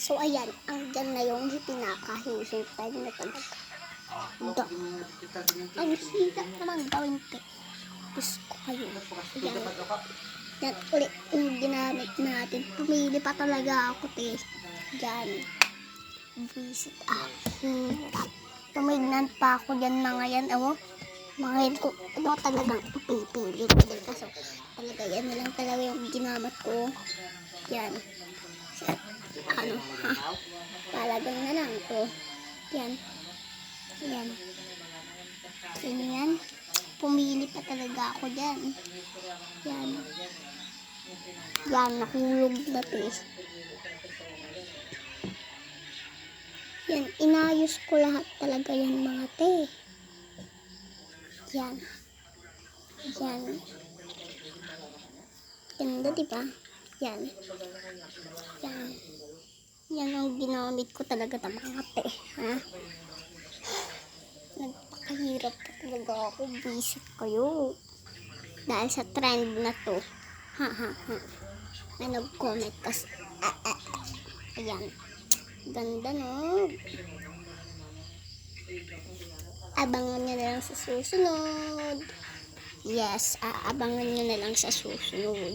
So ayan, andyan na yung pinakahihintay na talaga. Ang hirap naman gawin ko. Diyos ko kayo. Ayan. Yan ulit yung ginamit natin. Pumili pa talaga ako, te. Yan. Visit. Hirap. Tumignan pa ako dyan mga yan. Mga yan ko. Ano talagang pipili ko dyan. Kaso talaga yan na lang talaga yung ginamit ko. Yan. Talagang na lang to. Yan. Yan. Sino yan? Pumili pa talaga ako dyan. Yan. Yan, nahulog na to. Yan, inayos ko lahat talaga yan mga te. Yan. Yan. Ganda diba? Yan. Yan. Yan ang ginamit ko talaga ng mga te. Ha? Nagpakahirap talaga ako. Visit kayo. Dahil sa trend na to. May nag-comment kasi. Ayan. Ganda no. Abangan nyo na lang sa susunod. Yes, abangan nyo na lang sa susunod.